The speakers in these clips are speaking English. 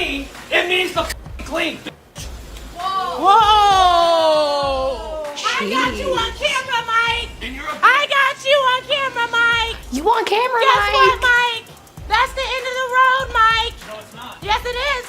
clean, it means the clean. Whoa! I got you on camera, Mike. And you're a I got you on camera, Mike. You on camera, Guess Mike? what, Mike? That's the end of the road, Mike. No, it's not. Yes, it is.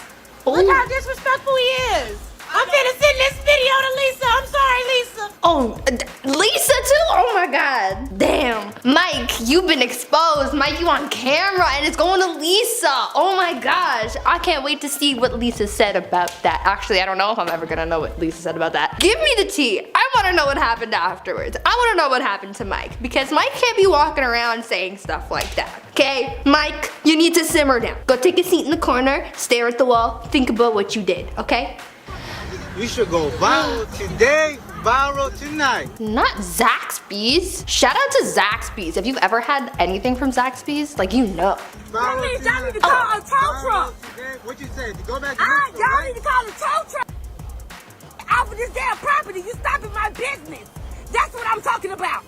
Ooh. Look how disrespectful he is. I'm finna send this video to Lisa. I'm sorry, Lisa. Oh, Lisa too? Oh my God. Damn. Mike, you've been exposed. Mike, you on camera and it's going to Lisa. Oh my gosh. I can't wait to see what Lisa said about that. Actually, I don't know if I'm ever gonna know what Lisa said about that. Give me the tea. I wanna know what happened afterwards. I wanna know what happened to Mike because Mike can't be walking around saying stuff like that. Okay, Mike, you need to simmer down. Go take a seat in the corner, stare at the wall, think about what you did, okay? You should go viral today, viral tonight. Not Zaxby's. Shout out to Zaxby's. If you've ever had anything from Zaxby's, like you know. That means y'all need to call a tow truck. What you said? Go back to Y'all need to call a tow truck. Off of this damn property, you stopping my business. That's what I'm talking about.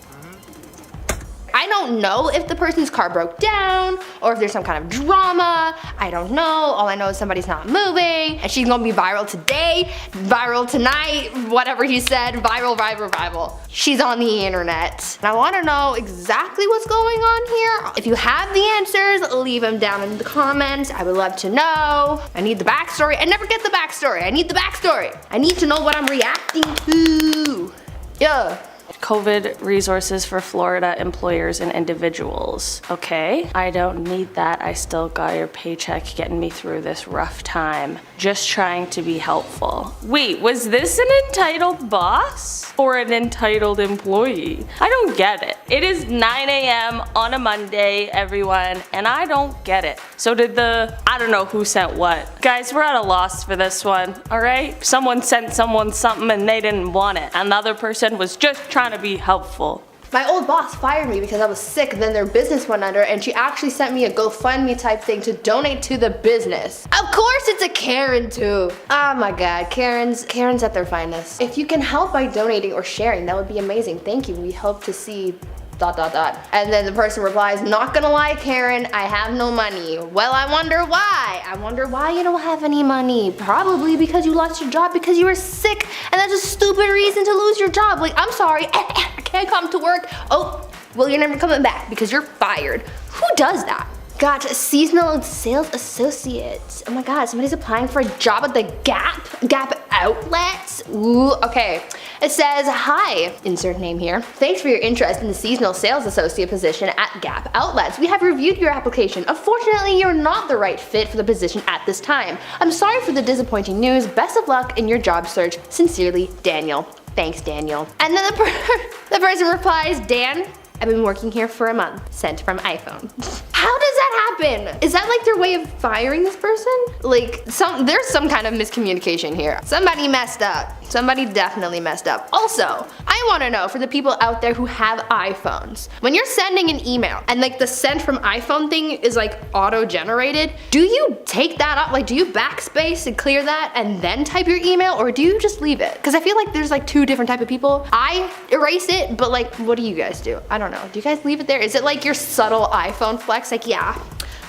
I don't know if the person's car broke down or if there's some kind of drama. I don't know. All I know is somebody's not moving and she's gonna be viral today, viral tonight, whatever he said, viral. She's on the internet. And I wanna know exactly what's going on here. If you have the answers, leave them down in the comments. I would love to know. I need the backstory. I never get the backstory. I need the backstory. I need to know what I'm reacting to. Yeah. COVID resources for Florida employers and individuals. Okay, I don't need that. I still got your paycheck getting me through this rough time. Just trying to be helpful. Wait, was this an entitled boss or an entitled employee? I don't get it. It is 9 a.m. on a Monday, everyone, and I don't get it. So did I don't know who sent what. Guys, we're at a loss for this one, all right? Someone sent someone something and they didn't want it. And the other person was just trying to be helpful. My old boss fired me because I was sick and then their business went under and she actually sent me a GoFundMe type thing to donate to the business. Of course it's a Karen too. Oh my God, Karen's at their finest. If you can help by donating or sharing, that would be amazing. Thank you. We hope to see ... And then the person replies, not gonna lie, Karen, I have no money. Well, I wonder why. I wonder why you don't have any money. Probably because you lost your job because you were sick and that's a stupid reason to lose your job. Like, I'm sorry, I can't come to work. Oh, well, you're never coming back because you're fired. Who does that? Got seasonal sales associate. Oh my God, somebody's applying for a job at the Gap outlets. Ooh, okay. It says, hi, insert name here. Thanks for your interest in the seasonal sales associate position at Gap outlets. We have reviewed your application. Unfortunately, you're not the right fit for the position at this time. I'm sorry for the disappointing news. Best of luck in your job search. Sincerely, Daniel. Thanks, Daniel. And then the person replies, Dan, I've been working here for a month. Sent from iPhone. How does that happen? Is that like their way of firing this person? Like, there's some kind of miscommunication here. Somebody messed up. Somebody definitely messed up. Also, I wanna know for the people out there who have iPhones, when you're sending an email and like the send from iPhone thing is like auto-generated, do you take that up? Like, do you backspace and clear that and then type your email, or do you just leave it? Because I feel like there's like two different type of people. I erase it, but like, what do you guys do? I don't know. Do you guys leave it there? Is it like your subtle iPhone flex? Like, yeah,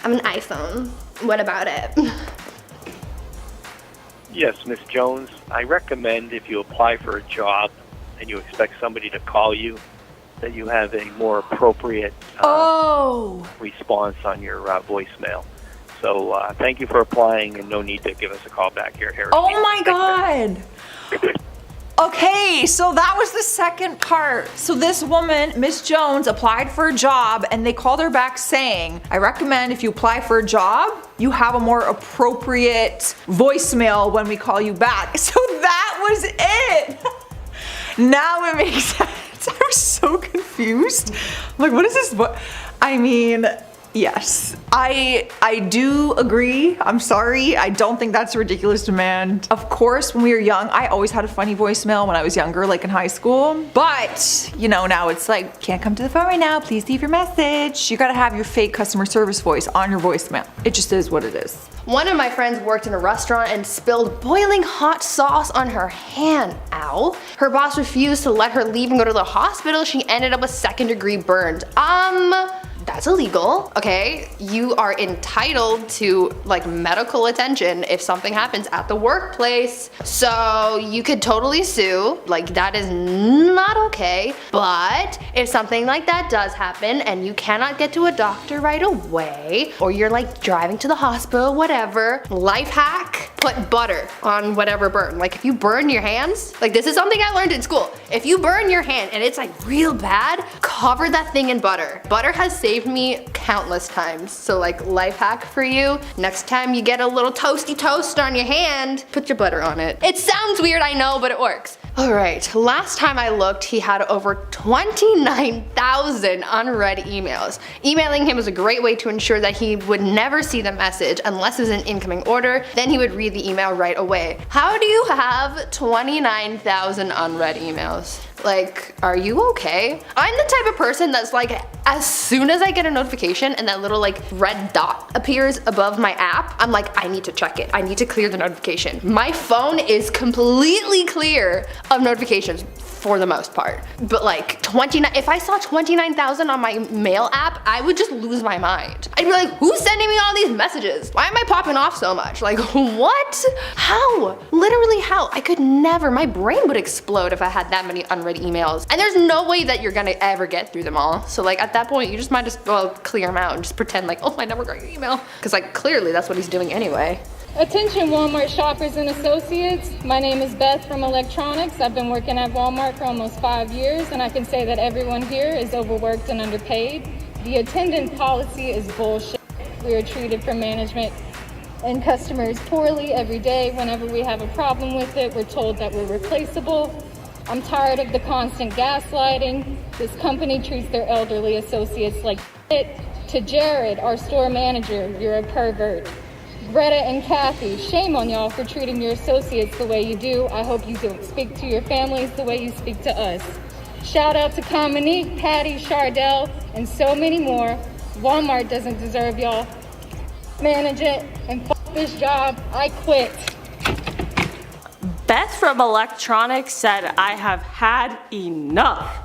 I'm an iPhone. What about it? Yes, Miss Jones, I recommend if you apply for a job and you expect somebody to call you, that you have a more appropriate response on your voicemail. So thank you for applying and no need to give us a call back here, Harry. Oh my God. Okay, so that was the second part. So this woman, Miss Jones, applied for a job and they called her back saying, I recommend if you apply for a job, you have a more appropriate voicemail when we call you back. So that was it. Now it makes sense. I was so confused. I'm like, what is this? What? I mean, yes, I do agree. I'm sorry. I don't think that's a ridiculous demand. Of course, when we were young, I always had a funny voicemail when I was younger, like in high school. But, you know, now it's like, can't come to the phone right now. Please leave your message. You gotta have your fake customer service voice on your voicemail. It just is what it is. One of my friends worked in a restaurant and spilled boiling hot sauce on her hand. Ow. Her boss refused to let her leave and go to the hospital. She ended up with second-degree burns. that's illegal, okay? You are entitled to like medical attention if something happens at the workplace. So you could totally sue, like that is not okay. But if something like that does happen and you cannot get to a doctor right away, or you're like driving to the hospital, whatever, life hack, put butter on whatever burn. Like if you burn your hands, like this is something I learned in school. If you burn your hand and it's like real bad, cover that thing in butter. Butter has saved me countless times. So like life hack for you, next time you get a little toasty toast on your hand, put your butter on it. It sounds weird, I know, but it works. All right, last time I looked, he had over 29,000 unread emails. Emailing him was a great way to ensure that he would never see the message unless it's an incoming order, then he would read the email right away. How do you have 29,000 unread emails? Like, are you okay? I'm the type of person that's like, as soon as I get a notification and that little like red dot appears above my app, I'm like, I need to check it. I need to clear the notification. My phone is completely clear of notifications for the most part. But like if I saw 29,000 on my mail app, I would just lose my mind. I'd be like, who's sending me all these messages? Why am I popping off so much? Like, what? How? Literally how? I could never, my brain would explode if I had that many unread emails. And there's no way that you're gonna ever get through them all. So like at that point, you just might as well clear them out and just pretend like, oh, I never got your email. Cause like clearly that's what he's doing anyway. Attention Walmart shoppers and associates, my name is Beth from Electronics. I've been working at Walmart for almost 5 years and I can say that everyone here is overworked and underpaid. The attendance policy is bullshit. We are treated from management and customers poorly every day. Whenever we have a problem with it, we're told that we're replaceable. I'm tired of the constant gaslighting. This company treats their elderly associates like shit. To Jared, our store manager, you're a pervert. Greta and Kathy, shame on y'all for treating your associates the way you do. I hope you don't speak to your families the way you speak to us. Shout out to Cominique, Patty, Chardell, and so many more. Walmart doesn't deserve y'all. Manage it and fuck this job. I quit. Beth from Electronics said, I have had enough.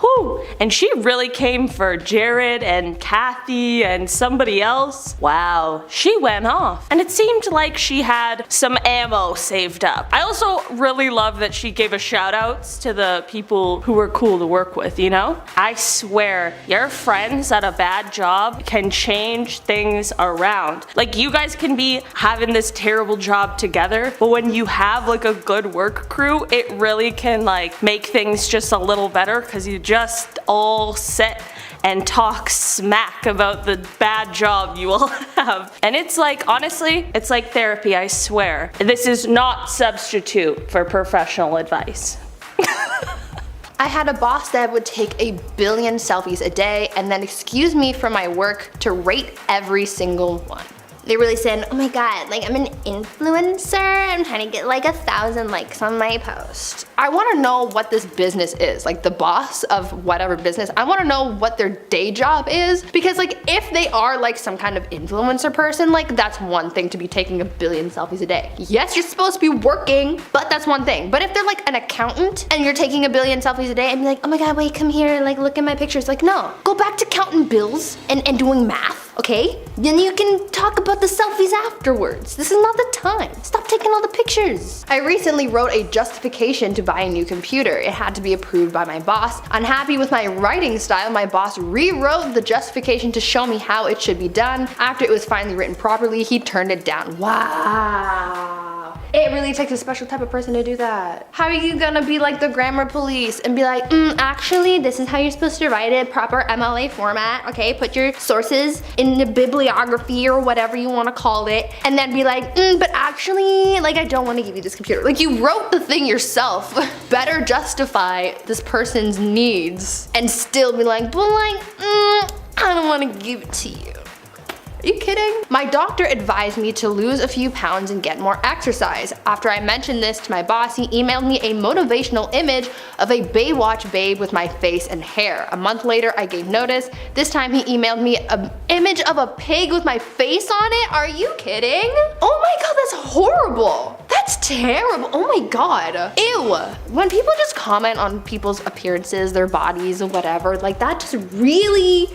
Whew. And she really came for Jared and Kathy and somebody else. Wow, she went off. And it seemed like she had some ammo saved up. I also really love that she gave a shout outs to the people who were cool to work with, you know? I swear, your friends at a bad job can change things around. Like you guys can be having this terrible job together, but when you have like a good work crew, it really can like make things just a little better because you just all sit and talk smack about the bad job you all have. And it's like, honestly, it's like therapy, I swear. This is not substitute for professional advice. I had a boss that would take 1 billion selfies a day and then excuse me from my work to rate every single one. They really said, oh my god, like I'm an influencer, I'm trying to get like 1,000 likes on my post. I wanna know what this business is, like the boss of whatever business, I wanna know what their day job is, because like if they are like some kind of influencer person, like that's one thing to be taking 1 billion selfies a day. Yes, you're supposed to be working, but that's one thing. But if they're like an accountant and you're taking 1 billion selfies a day and be like, oh my god, wait, come here, like look at my pictures. Like no, go back to counting bills and doing math, okay? Then you can talk about the selfies afterwards. This is not the time. Stop taking all the pictures. I recently wrote a justification to buy a new computer. It had to be approved by my boss. Unhappy with my writing style, my boss rewrote the justification to show me how it should be done. After it was finally written properly, he turned it down. Wow. It really takes a special type of person to do that. How are you gonna be like the grammar police and be like, actually, this is how you're supposed to write it, proper MLA format, okay? Put your sources in the bibliography or whatever you wanna call it, and then be like, but actually, like I don't wanna give you this computer. Like you wrote the thing yourself. Better justify this person's needs and still be like, but like, I don't wanna give it to you. Are you kidding? My doctor advised me to lose a few pounds and get more exercise. After I mentioned this to my boss, he emailed me a motivational image of a Baywatch babe with my face and hair. A month later, I gave notice. This time he emailed me an image of a pig with my face on it. Are you kidding? Oh my god, that's horrible. That's terrible. Oh my god. Ew. When people just comment on people's appearances, their bodies, or whatever, like that just really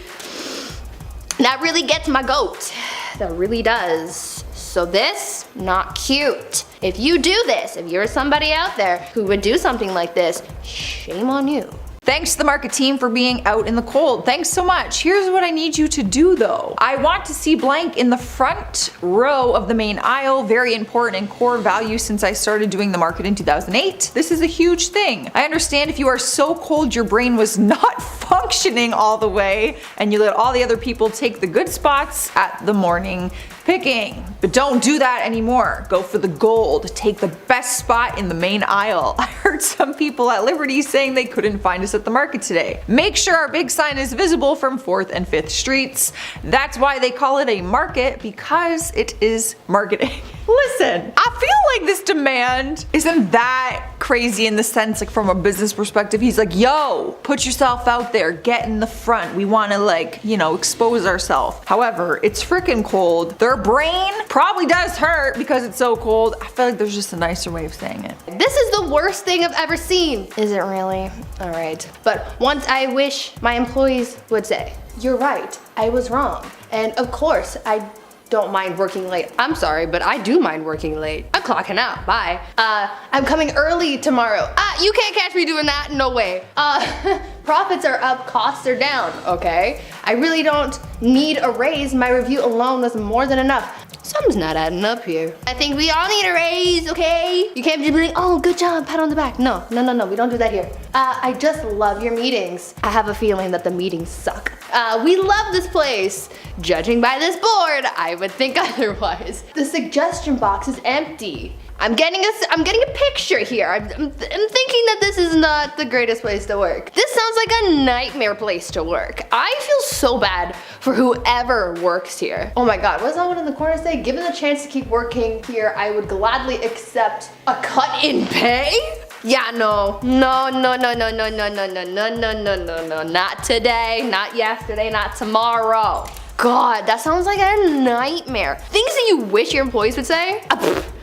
that really gets my goat. That really does. So this, not cute. If you do this, if you're somebody out there who would do something like this, shame on you. Thanks to the market team for being out in the cold. Thanks so much. Here's what I need you to do though. I want to see blank in the front row of the main aisle. Very important and core value since I started doing the market in 2008. This is a huge thing. I understand if you are so cold your brain was not functioning all the way and you let all the other people take the good spots at the morning picking. But don't do that anymore. Go for the gold. Take the best spot in the main aisle. I heard some people at Liberty saying they couldn't find us at the market today. Make sure our big sign is visible from 4th and 5th streets. That's why they call it a market, because it is marketing. Listen, I feel like this demand isn't that crazy in the sense, like from a business perspective. He's like, yo, put yourself out there, get in the front. We want to, like, you know, expose ourselves. However, it's freaking cold. Their brain probably does hurt because it's so cold. I feel like there's just a nicer way of saying it. This is the worst thing I've ever seen. Is it really? All right. But once I wish my employees would say, you're right, I was wrong. And of course, I don't mind working late. I'm sorry, but I do mind working late. I'm clocking out, bye. I'm coming early tomorrow. You can't catch me doing that, no way. Profits are up, costs are down, okay? I really don't need a raise. My review alone was more than enough. Something's not adding up here. I think we all need a raise, okay? You can't just be like, oh, good job, pat on the back. No, we don't do that here. I just love your meetings. I have a feeling that the meetings suck. We love this place. Judging by this board, I would think otherwise. The suggestion box is empty. I'm getting a picture here. I'm thinking that this is not the greatest place to work. This sounds like a nightmare place to work. I feel so bad for whoever works here. Oh my god, what does that one in the corner say? Given the chance to keep working here, I would gladly accept a cut in pay? Yeah, no, not today, not yesterday, not tomorrow. God, that sounds like a nightmare. Things that you wish your employees would say?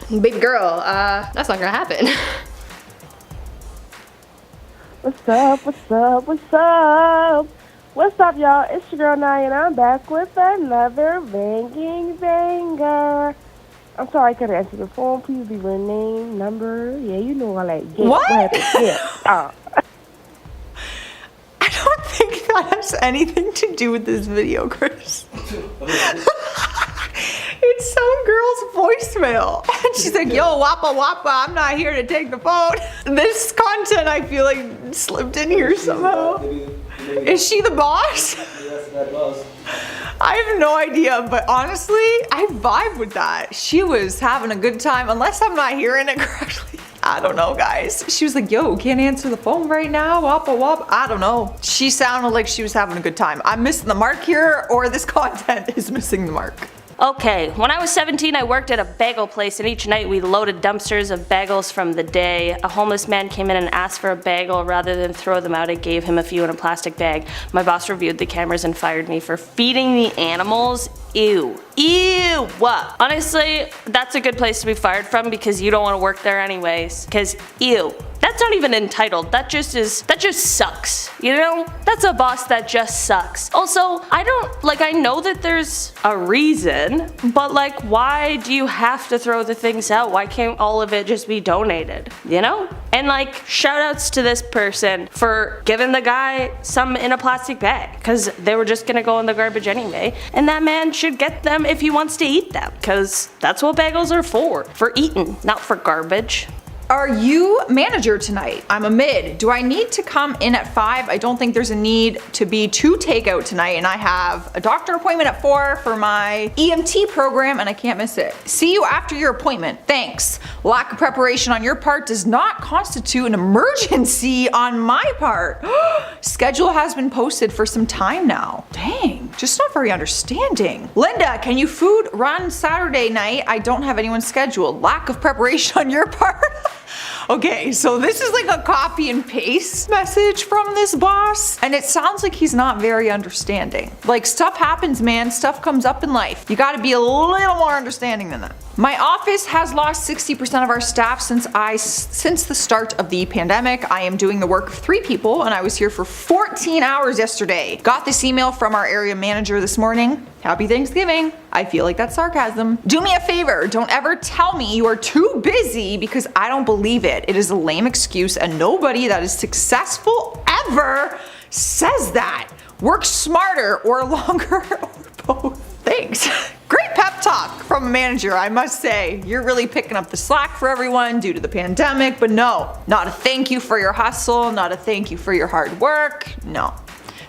Baby girl, that's not gonna happen. What's up, what's up, what's up? What's up, y'all? It's your girl Naya, and I'm back with another banging banger. I'm sorry I couldn't answer the phone. Please leave your name, number. Yeah, you know all that. Yeah, what? Yeah. I don't think that has anything to do with this video, Chris. It's some girl's voicemail. And she's like, yo, wappa wappa, I'm not here to take the phone. This content I feel like slipped in here somehow. Is she the boss? I have no idea, but honestly, I vibe with that. She was having a good time, unless I'm not hearing it correctly. I don't know, guys. She was like, yo, can't answer the phone right now, wappa wap. I don't know. She sounded like she was having a good time. I'm missing the mark here, or this content is missing the mark. Okay, when I was 17, I worked at a bagel place, and each night we loaded dumpsters of bagels from the day. A homeless man came in and asked for a bagel. Rather than throw them out, I gave him a few in a plastic bag. My boss reviewed the cameras and fired me for feeding the animals. Ew. Ew! What? Honestly, that's a good place to be fired from because you don't want to work there anyways. Cause ew. That's not even entitled. That just sucks. You know? That's a boss that just sucks. Also, I know that there's a reason, but like, why do you have to throw the things out? Why can't all of it just be donated? You know? And like, shout outs to this person for giving the guy some in a plastic bag, cause they were just gonna go in the garbage anyway. And that man should get them if he wants to eat them, cause that's what bagels are for eating, not for garbage. Are you manager tonight? I'm a mid. Do I need to come in at 5? I don't think there's a need to be to takeout tonight, and I have a doctor appointment at 4 for my EMT program and I can't miss it. See you after your appointment. Thanks. Lack of preparation on your part does not constitute an emergency on my part. Schedule has been posted for some time now. Dang, just not very understanding. Linda, can you food run Saturday night? I don't have anyone scheduled. Lack of preparation on your part. Okay, so this is like a copy and paste message from this boss, and it sounds like he's not very understanding. Like, stuff happens, man. Stuff comes up in life. You gotta be a little more understanding than that. My office has lost 60% of our staff since the start of the pandemic. I am doing the work of 3 people, and I was here for 14 hours yesterday. Got this email from our area manager this morning. Happy Thanksgiving. I feel like that's sarcasm. Do me a favor, don't ever tell me you are too busy because I don't believe it. It is a lame excuse and nobody that is successful ever says that. Work smarter or longer or both. Thanks. Great pep talk from a manager, I must say. You're really picking up the slack for everyone due to the pandemic, but no, not a thank you for your hustle, not a thank you for your hard work. No,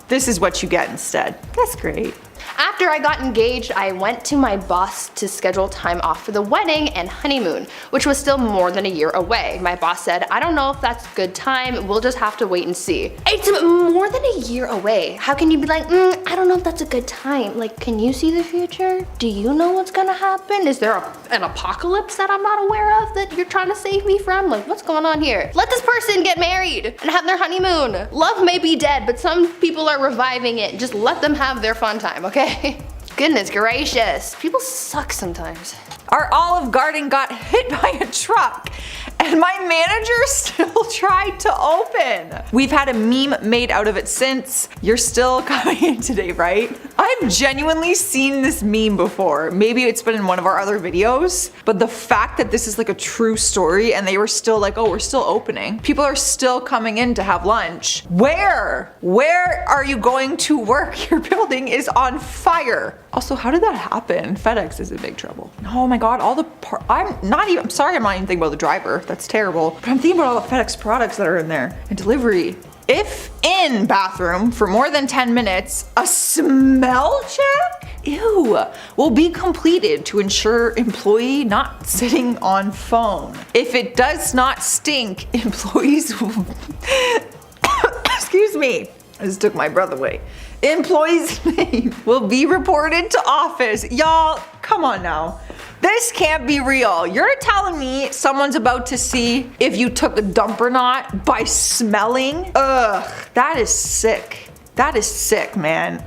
this is what you get instead. That's great. After I got engaged, I went to my boss to schedule time off for the wedding and honeymoon, which was still more than a year away. My boss said, I don't know if that's a good time, we'll just have to wait and see. It's more than a year away. How can you be like, I don't know if that's a good time? Like, can you see the future? Do you know what's gonna happen? Is there an apocalypse that I'm not aware of that you're trying to save me from? Like, what's going on here? Let this person get married and have their honeymoon. Love may be dead, but some people are reviving it. Just let them have their fun time, okay? Goodness gracious, people suck sometimes. Our Olive Garden got hit by a truck and my manager still tried to open. We've had a meme made out of it since. You're still coming in today, right? I've genuinely seen this meme before. Maybe it's been in one of our other videos, but the fact that this is like a true story and they were still like, oh, we're still opening. People are still coming in to have lunch. Where are you going to work? Your building is on fire. Also, how did that happen? FedEx is in big trouble. Oh my God, I'm sorry I'm not even thinking about the driver. That's terrible. But I'm thinking about all the FedEx products that are in there and delivery. If in bathroom for more than 10 minutes, a smell check? Ew, will be completed to ensure employee not sitting on phone. If it does not stink, employees will, excuse me, I just took my breath away. Employees' name will be reported to office. Y'all, come on now. This can't be real. You're telling me someone's about to see if you took a dump or not by smelling? Ugh, that is sick. That is sick, man.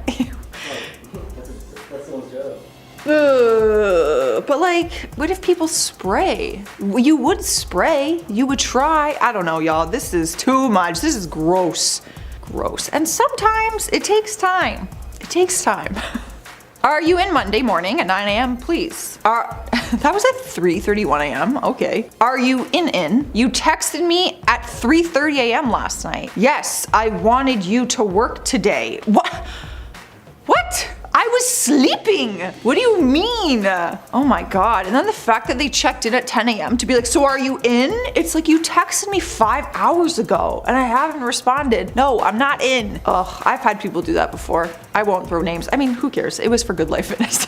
But like, what if people spray? You would spray. You would try. I don't know, y'all. This is too much. This is gross. Gross. And sometimes it takes time. It takes time. Are you in Monday morning at 9 a.m. please? That was at 3:31 a.m. Okay. Are you in? You texted me at 3:30 a.m. last night. Yes, I wanted you to work today. What? I was sleeping. What do you mean? Oh my God. And then the fact that they checked in at 10 a.m. to be like, so are you in? It's like you texted me 5 hours ago and I haven't responded. No, I'm not in. Ugh, I've had people do that before. I won't throw names. I mean, who cares? It was for Good Life Fitness.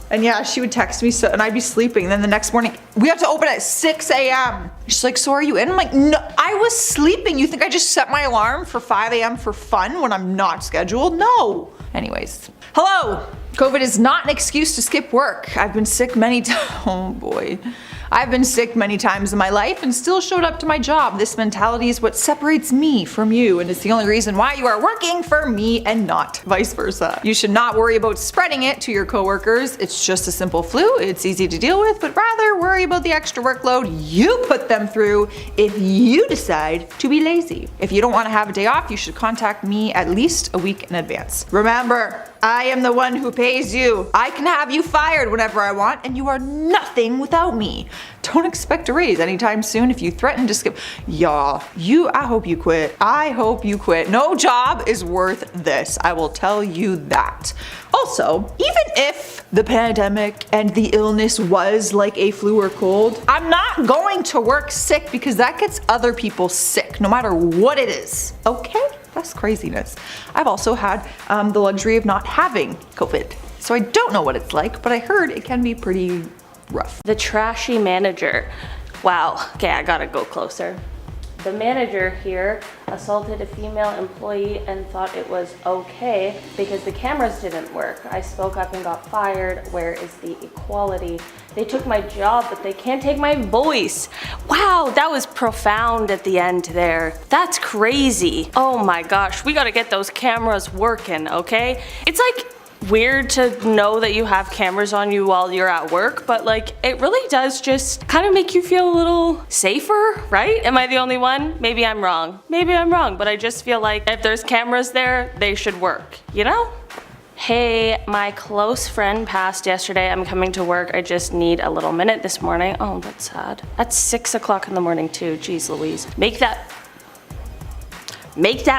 And yeah, she would text me and I'd be sleeping. And then the next morning, we have to open at 6 a.m. She's like, so are you in? I'm like, no, I was sleeping. You think I just set my alarm for 5 a.m. for fun when I'm not scheduled? No. Anyways. Hello! COVID is not an excuse to skip work. I've been sick many times. Oh boy. I've been sick many times in my life and still showed up to my job. This mentality is what separates me from you and it's the only reason why you are working for me and not vice versa. You should not worry about spreading it to your coworkers. It's just a simple flu. It's easy to deal with, but rather worry about the extra workload you put them through if you decide to be lazy. If you don't want to have a day off, you should contact me at least a week in advance. Remember, I am the one who pays you. I can have you fired whenever I want and you are nothing without me. Don't expect a raise anytime soon if you threaten to skip. Y'all, I hope you quit. I hope you quit. No job is worth this. I will tell you that. Also, even if the pandemic and the illness was like a flu or cold, I'm not going to work sick because that gets other people sick, no matter what it is. Okay? That's craziness. I've also had the luxury of not having COVID. So I don't know what it's like, but I heard it can be pretty rough. The trashy manager. Wow, okay, I gotta go closer. The manager here assaulted a female employee and thought it was okay because the cameras didn't work. I spoke up and got fired. Where is the equality? They took my job, but they can't take my voice. Wow, that was profound at the end there. That's crazy. Oh my gosh, we gotta get those cameras working, okay? It's like weird to know that you have cameras on you while you're at work, but like it really does just kind of make you feel a little safer, right? Am I the only one? Maybe I'm wrong. Maybe I'm wrong, but I just feel like if there's cameras there, they should work, you know? Hey, my close friend passed yesterday. I'm coming to work. I just need a little minute this morning. Oh, that's sad. That's 6 o'clock in the morning too. Jeez Louise. Make that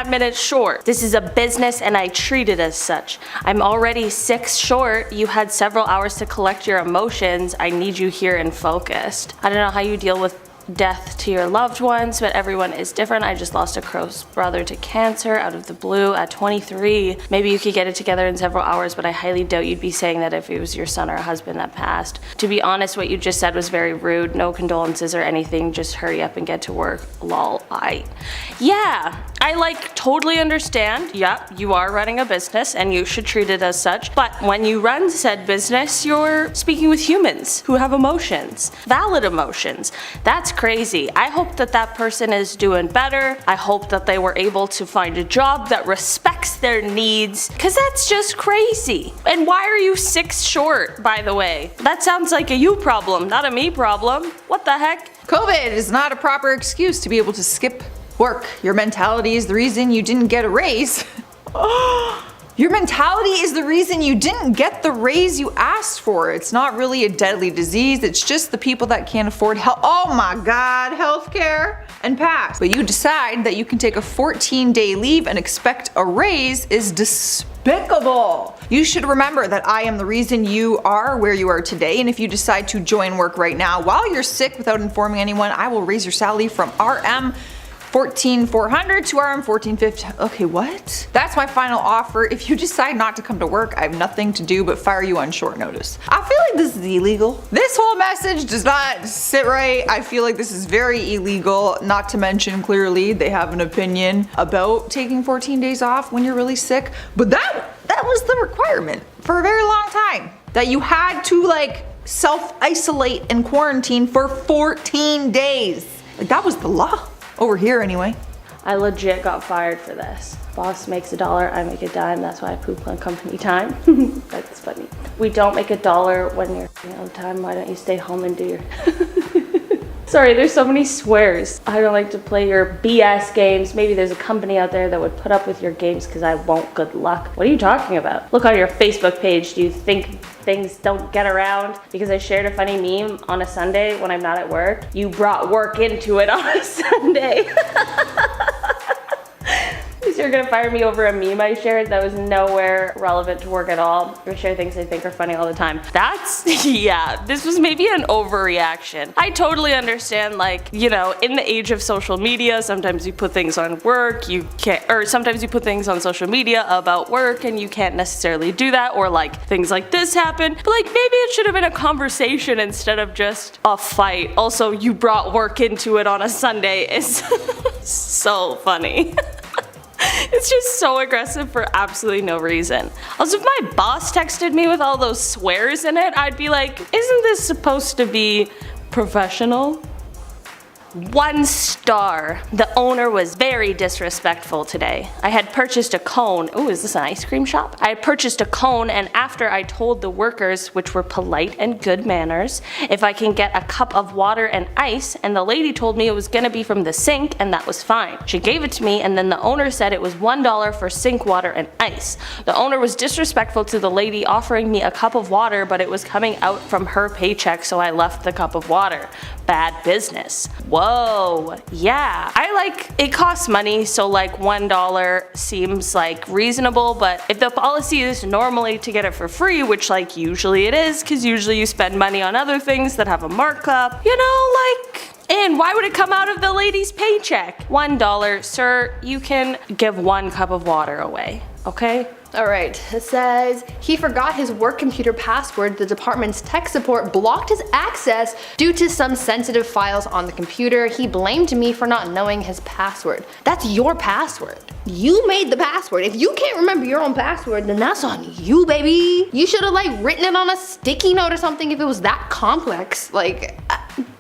minute short. This is a business and I treat it as such. I'm already 6 short. You had several hours to collect your emotions. I need you here and focused. I don't know how you deal with death to your loved ones, but everyone is different. I just lost a close brother to cancer out of the blue at 23. Maybe you could get it together in several hours, but I highly doubt you'd be saying that if it was your son or husband that passed. To be honest, what you just said was very rude. No condolences or anything. Just hurry up and get to work. Lol. Yeah, I like totally understand. Yeah, you are running a business and you should treat it as such. But when you run said business, you're speaking with humans who have emotions, valid emotions. That's crazy. I hope that that person is doing better. I hope that they were able to find a job that respects their needs, because that's just crazy. And why are you 6 short, by the way? That sounds like a you problem, not a me problem. What the heck? COVID is not a proper excuse to be able to skip work. Your mentality is the reason you didn't get a raise. Your mentality is the reason you didn't get the raise you asked for. It's not really a deadly disease. It's just the people that can't afford oh my God, healthcare and pass. But you decide that you can take a 14-day leave and expect a raise is despicable. You should remember that I am the reason you are where you are today, and if you decide to join work right now while you're sick without informing anyone, I will raise your salary from RM 14,400 to RM 14,500. Okay, what? That's my final offer. If you decide not to come to work, I have nothing to do but fire you on short notice. I feel like this is illegal. This whole message does not sit right. I feel like this is very illegal, not to mention clearly they have an opinion about taking 14 days off when you're really sick, but that was the requirement for a very long time. That you had to like self-isolate and quarantine for 14 days. Like that was the law. Over here anyway. I legit got fired for this. Boss makes $1, I make a dime. That's why I poop on company time. That's funny. We don't make $1 when you're on time. Why don't you stay home and do your... Sorry, there's so many swears. I don't like to play your BS games. Maybe there's a company out there that would put up with your games because I won't. Good luck. What are you talking about? Look on your Facebook page. Do you think things don't get around because I shared a funny meme on a Sunday when I'm not at work? You brought work into it on a Sunday. You're gonna fire me over a meme I shared that was nowhere relevant to work at all. I share things I think are funny all the time. That's, yeah, this was maybe an overreaction. I totally understand, like, you know, in the age of social media, sometimes you put things on work, you can't, or sometimes you put things on social media about work and you can't necessarily do that, or like things like this happen. But like maybe it should have been a conversation instead of just a fight. Also, you brought work into it on a Sunday is so funny. It's just so aggressive for absolutely no reason. Also, if my boss texted me with all those swears in it, I'd be like, isn't this supposed to be professional? 1 star. The owner was very disrespectful today. I had purchased a cone. Oh, is this an ice cream shop? I had purchased a cone, and after I told the workers, which were polite and good manners, if I can get a cup of water and ice, and the lady told me it was gonna be from the sink, and that was fine. She gave it to me, and then the owner said it was $1 for sink water and ice. The owner was disrespectful to the lady offering me a cup of water, but it was coming out from her paycheck, so I left the cup of water. Bad business. Whoa, yeah. It costs money, so like $1 seems like reasonable, but if the policy is normally to get it for free, which like usually it is, because usually you spend money on other things that have a markup, you know, like... And why would it come out of the lady's paycheck? $1, sir, you can give 1 cup of water away, okay? Alright, it says he forgot his work computer password. The department's tech support blocked his access due to some sensitive files on the computer. He blamed me for not knowing his password. That's your password. You made the password. If you can't remember your own password, then that's on you, baby. You should have like written it on a sticky note or something if it was that complex. Like,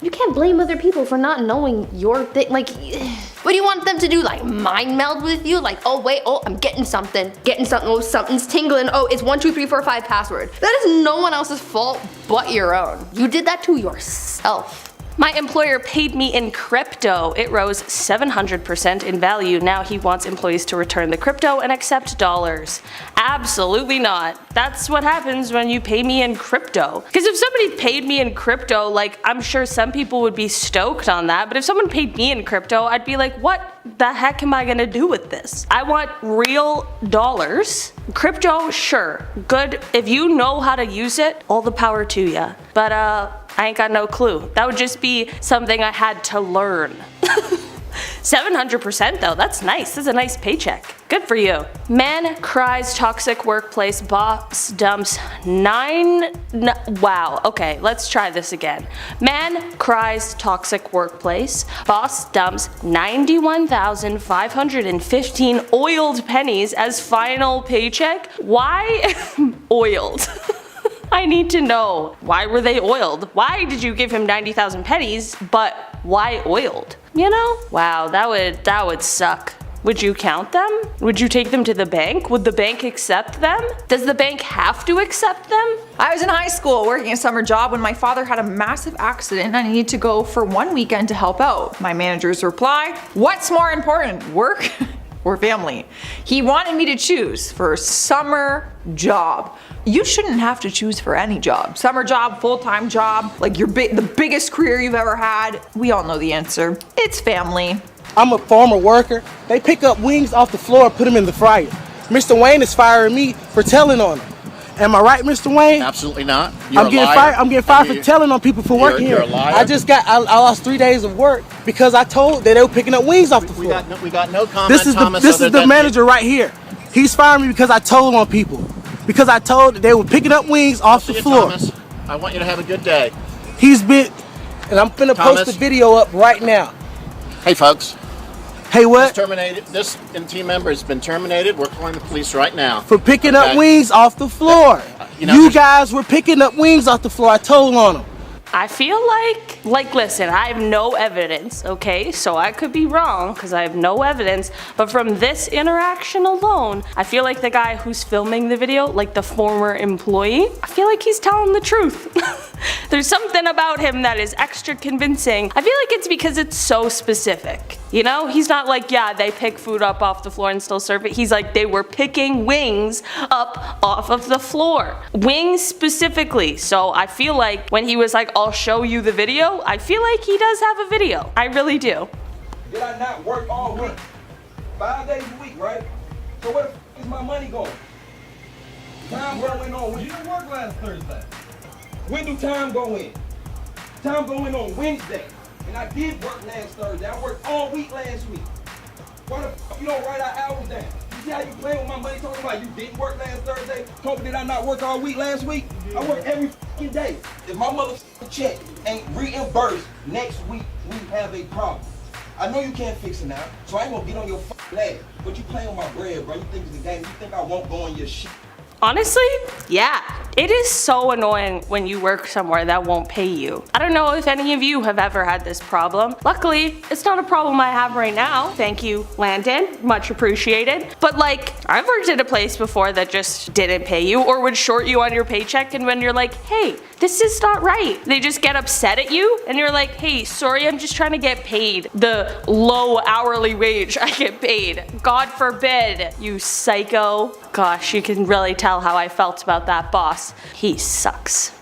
you can't blame other people for not knowing your thing. Like, what do you want them to do? Like mind meld with you? Like, oh wait, oh I'm getting something, oh something's tingling, oh it's 1 2 3 4 5 password. That is no one else's fault but your own. You did that to yourself. My employer paid me in crypto. It rose 700% in value. Now he wants employees to return the crypto and accept dollars. Absolutely not. That's what happens when you pay me in crypto. Because if somebody paid me in crypto, like, I'm sure some people would be stoked on that, but if someone paid me in crypto, I'd be like, what the heck am I gonna do with this? I want real dollars. Crypto, sure, good. If you know how to use it, all the power to ya. But I ain't got no clue. That would just be something I had to learn. 700% though, that's nice. That's a nice paycheck. Good for you. Man cries toxic workplace, boss dumps wow, okay, let's try this again. Man cries toxic workplace, boss dumps 91,515 oiled pennies as final paycheck. Why oiled? I need to know. Why were they oiled? Why did you give him 90,000 pennies, but why oiled? You know? Wow, that would suck. Would you count them? Would you take them to the bank? Would the bank accept them? Does the bank have to accept them? I was in high school working a summer job when my father had a massive accident and I needed to go for one weekend to help out. My manager's reply, what's more important, work or family? He wanted me to choose for a summer job. You shouldn't have to choose for any job. Summer job, full-time job, like the biggest career you've ever had. We all know the answer. It's family. I'm a former worker. They pick up wings off the floor and put them in the fryer. Mr. Wayne is firing me for telling on them. Am I right, Mr. Wayne? Absolutely not. You're I'm getting fired. I'm getting fired for telling on people for working here. You're a liar. I lost 3 days of work because I told that they were picking up wings off the floor. We got no comment, This is the manager right here. He's firing me because I told on people. Because I told that they were picking up wings off the floor. Thomas, I want you to have a good day. He's been, and I'm finna post the video up right now. Hey folks. Hey, what? This team member has been terminated. We're calling the police right now. For picking up wings off the floor. You guys were picking up wings off the floor. I told on them. I feel like listen, I have no evidence, okay? So I could be wrong because I have no evidence, but from this interaction alone, I feel like the guy who's filming the video, like the former employee, I feel like he's telling the truth. There's something about him that is extra convincing. I feel like it's because it's so specific. You know, he's not like, yeah, they pick food up off the floor and still serve it. He's like, they were picking wings up off of the floor. Wings specifically. So I feel like when he was like, I'll show you the video, I feel like he does have a video. I really do. Did I not work all week? 5 days a week, right? So where the f is my money going? Time going on. You didn't work last Thursday. When do time go in? Time go in on Wednesday. And I did work last Thursday. I worked all week last week. Why the f you don't write our hours down? You see how you playing with my money, talking about you didn't work last Thursday? Told me did I not work all week last week? I work every f***ing day. If my motherfucking check ain't reimbursed next week, we have a problem. I know you can't fix it now, so I ain't gonna get on your f***ing ass. But you playing with my bread, bro. You think it's a game. You think I won't go on your shit. Honestly, yeah. It is so annoying when you work somewhere that won't pay you. I don't know if any of you have ever had this problem. Luckily, it's not a problem I have right now. Thank you, Landon. Much appreciated. But like, I've worked at a place before that just didn't pay you or would short you on your paycheck, and when you're like, hey, this is not right, they just get upset at you and you're like, hey, sorry, I'm just trying to get paid the low hourly wage I get paid. God forbid, you psycho. Gosh, you can really tell how I felt about that boss. He sucks.